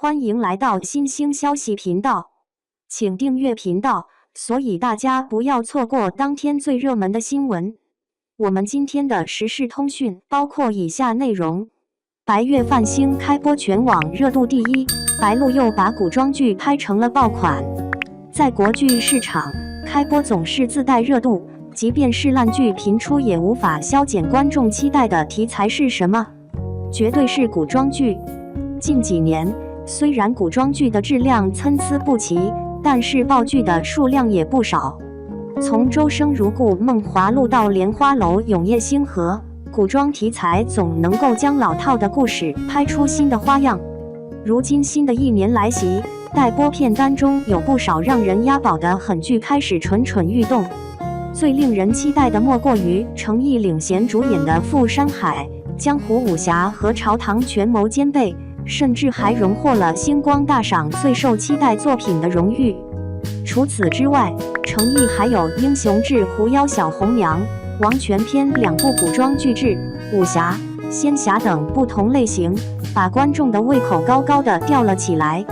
欢迎来到新兴消息频道，请订阅频道，所以大家不要错过当天最热门的新闻。我们今天的时事通讯包括以下内容：白月泛星开播全网热度第一，白鹿又把古装剧拍成了爆款。在国剧市场，开播总是自带热度，即便是烂剧频出也无法消减观众期待的题材是什么？绝对是古装剧。近几年，虽然古装剧的质量参差不齐，但是爆剧的数量也不少。从周生如故梦华录到莲花楼永夜星河，古装题材总能够将老套的故事拍出新的花样。如今新的一年来袭，待播片单中有不少让人押宝的狠剧开始蠢蠢欲动。最令人期待的莫过于程毅领衔主演的《富山海》，江湖武侠和朝堂权谋兼备，甚至还荣获了星光大赏最受期待作品的荣誉。除此之外，程毅还有《英雄志》《狐妖小红娘》《王权篇》两部古装巨制，武侠、仙侠等不同类型，把观众的胃口高高的吊了起来。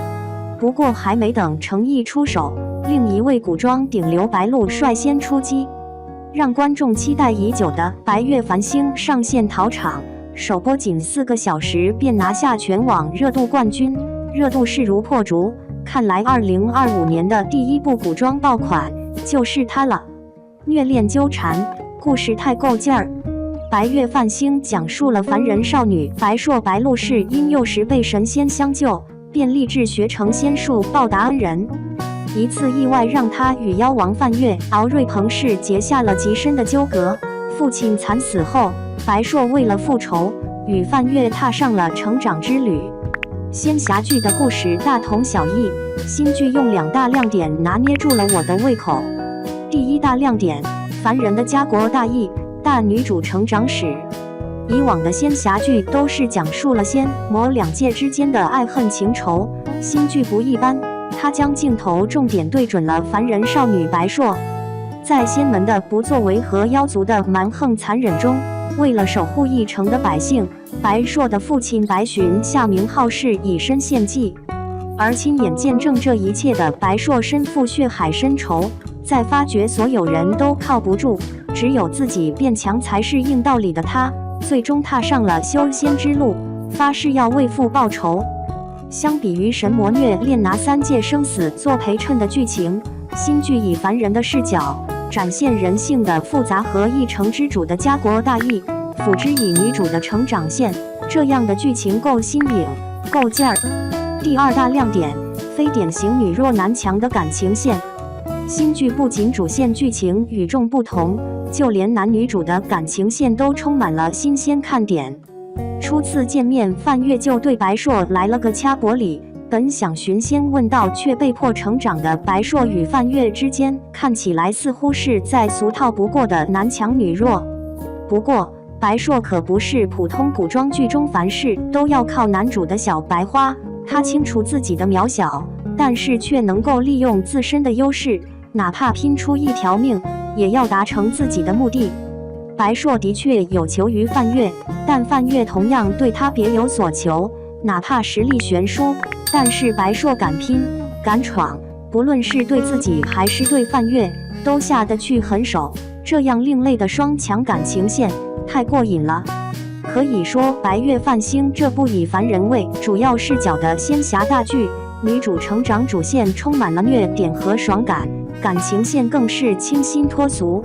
不过还没等程毅出手，另一位古装顶流白鹿率先出击，让观众期待已久的白月繁星上线讨场，首播仅4个小时便拿下全网热度冠军，热度势如破竹。看来2025年的第一部古装爆款就是它了。虐恋纠缠，故事太够劲儿。白月泛星讲述了凡人少女白硕白鹿氏因幼时被神仙相救，便立志学成仙术报答恩人。一次意外让他与妖王范月、敖瑞彭氏结下了极深的纠葛。父亲惨死后，白硕为了复仇，与范月踏上了成长之旅。仙侠剧的故事大同小异，新剧用2大亮点拿捏住了我的胃口。第一大亮点，凡人的家国大义，大女主成长史。以往的仙侠剧都是讲述了仙魔两界之间的爱恨情仇，新剧不一般，它将镜头重点对准了凡人少女白硕。在仙门的不作为和妖族的蛮横残忍中，为了守护一城的百姓，白硕的父亲白寻下名好事以身献祭。而亲眼见证这一切的白硕身负血海深仇，在发觉所有人都靠不住，只有自己变强才是硬道理的他，最终踏上了修仙之路，发誓要为父报仇。相比于神魔虐恋拿3界生死做陪衬的剧情，新剧以凡人的视角展现人性的复杂和一城之主的家国大义，辅之以女主的成长线，这样的剧情够新颖，够劲儿。第二大亮点，非典型女弱男强的感情线。新剧不仅主线剧情与众不同，就连男女主的感情线都充满了新鲜看点。初次见面，范月就对白硕来了个掐脖礼，本想寻仙问道，却被迫成长的白硕与范月之间，看起来似乎是再俗套不过的男强女弱。不过，白硕可不是普通古装剧中凡事都要靠男主的小白花，他清楚自己的渺小，但是却能够利用自身的优势，哪怕拼出一条命，也要达成自己的目的。白硕的确有求于范月，但范月同样对他别有所求，哪怕实力悬殊，但是白硕敢拼敢闯，不论是对自己还是对范月，都下得去狠手。这样另类的双强感情线太过瘾了。可以说，白月泛星这部以凡人为主要视角的仙侠大剧，女主成长主线充满了虐点和爽感，感情线更是清新脱俗，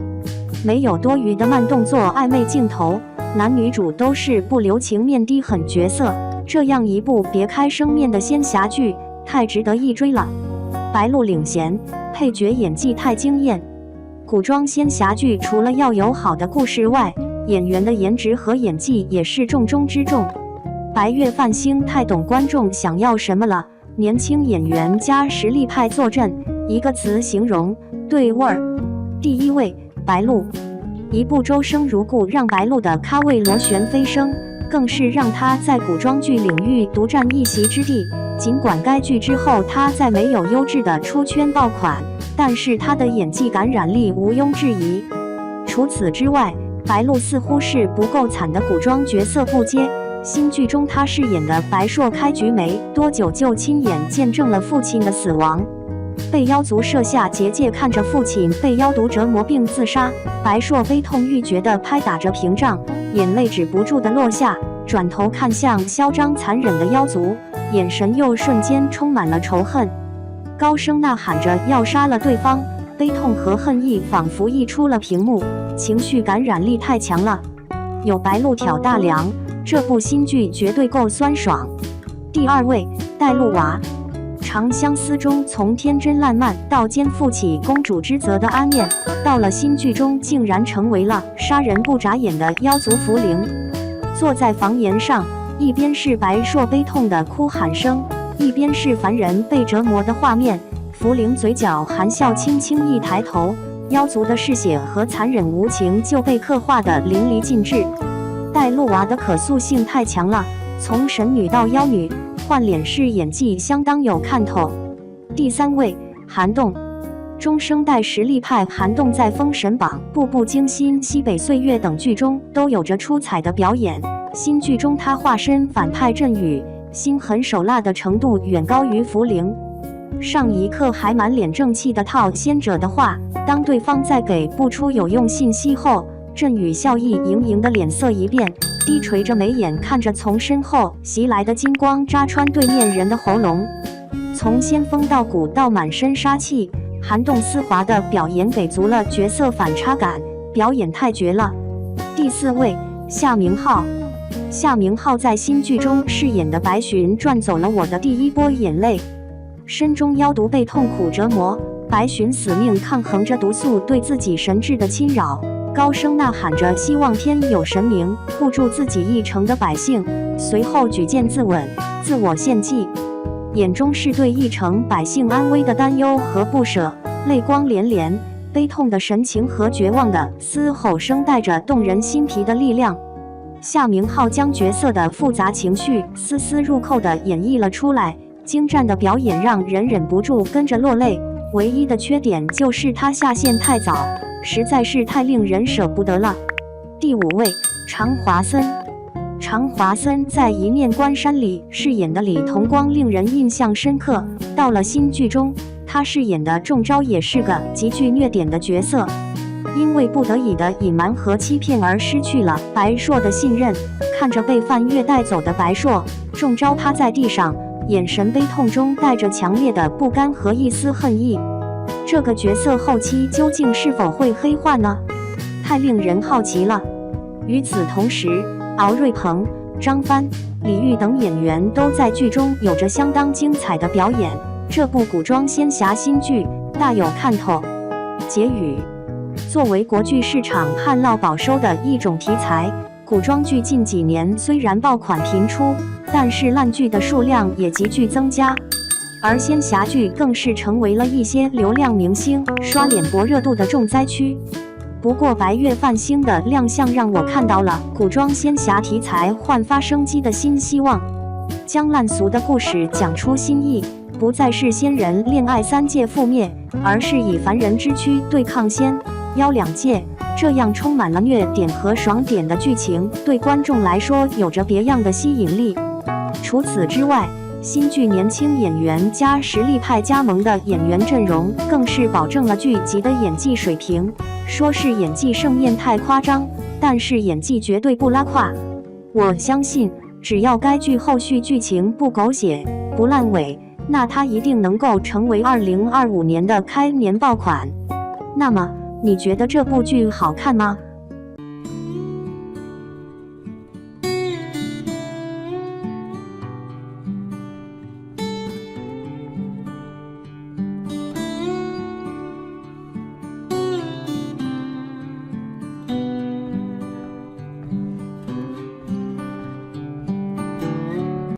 没有多余的慢动作暧昧镜头，男女主都是不留情面的狠角色。这样一部别开生面的仙侠剧，太值得一追了。白鹿领衔，配角演技太惊艳。古装仙侠剧除了要有好的故事外，演员的颜值和演技也是重中之重。白月泛星太懂观众想要什么了，年轻演员加实力派坐镇，一个词形容，对味儿。第一位，白鹿。一部周生如故让白鹿的咖位螺旋飞升，更是让他在古装剧领域独占一席之地。尽管该剧之后他再没有优质的出圈爆款，但是他的演技感染力毋庸置疑。除此之外，白鹿似乎是不够惨的古装角色不接，新剧中他饰演的白硕开局没多久就亲眼见证了父亲的死亡，被妖族设下结界，看着父亲被妖毒折磨并自杀，白硕悲痛欲绝地拍打着屏障，眼泪止不住地落下，转头看向嚣张残忍的妖族，眼神又瞬间充满了仇恨，高声呐喊着要杀了对方，悲痛和恨意仿佛溢出了屏幕，情绪感染力太强了。有白鹿挑大梁，这部新剧绝对够酸爽。第2位，带路娃。《长相思》中从天真烂漫到肩负起公主之责的阿念，到了新剧中竟然成为了杀人不眨眼的妖族茯苓。坐在房檐上，一边是白硕悲痛的哭喊声，一边是凡人被折磨的画面。茯苓嘴角含笑，轻轻一抬头，妖族的嗜血和残忍无情就被刻画得淋漓尽致。带路娃的可塑性太强了，从神女到妖女，换脸式演技相当有看头。第3位，涵洞。中生代实力派涵洞在《封神榜》《步步惊心》《西北岁月》等剧中都有着出彩的表演。新剧中他化身反派阵雨，心狠手辣的程度远高于茯苓。上一刻还满脸正气的套仙者的话，当对方再给不出有用信息后，阵雨笑意盈盈的脸色一变，低垂着眉眼看着从身后袭来的金光扎穿对面人的喉咙。从仙风道骨到满身杀气，涵洞丝滑的表演给足了角色反差感，表演太绝了。第4位，夏明浩。夏明浩在新剧中饰演的白寻赚走了我的第一波眼泪。身中妖毒被痛苦折磨，白寻死命抗衡着毒素对自己神智的侵扰，高声呐喊着希望天有神明护住自己一城的百姓，随后举剑自刎，自我献祭，眼中是对一城百姓安危的担忧和不舍，泪光连连，悲痛的神情和绝望的嘶吼声带着动人心脾的力量。夏明浩将角色的复杂情绪丝丝入扣地演绎了出来，精湛的表演让人忍不住跟着落泪，唯一的缺点就是他下线太早，实在是太令人舍不得了。第5位，常华森。常华森在《一念关山》里饰演的李同光令人印象深刻，到了新剧中，他饰演的中招也是个极具虐点的角色，因为不得已的隐瞒和欺骗而失去了白硕的信任，看着被范月带走的白硕，中招趴在地上，眼神悲痛中带着强烈的不甘和一丝恨意。这个角色后期究竟是否会黑化呢？太令人好奇了。与此同时，敖瑞鹏、张帆、李玉等演员都在剧中有着相当精彩的表演，这部古装仙侠新剧大有看头。结语：作为国剧市场旱涝保收的一种题材，古装剧近几年虽然爆款频出，但是烂剧的数量也急剧增加，而仙侠剧更是成为了一些流量明星刷脸博热度的重灾区。不过白月泛星的亮相让我看到了古装仙侠题材焕发生机的新希望，将烂俗的故事讲出新意，不再是仙人恋爱3界覆灭，而是以凡人之躯对抗仙妖2界，这样充满了虐点和爽点的剧情对观众来说有着别样的吸引力。除此之外，新剧年轻演员加实力派加盟的演员阵容更是保证了剧集的演技水平，说是演技盛宴太夸张，但是演技绝对不拉胯。我相信只要该剧后续剧情不狗血不烂尾，那它一定能够成为2025年的开年爆款。那么你觉得这部剧好看吗？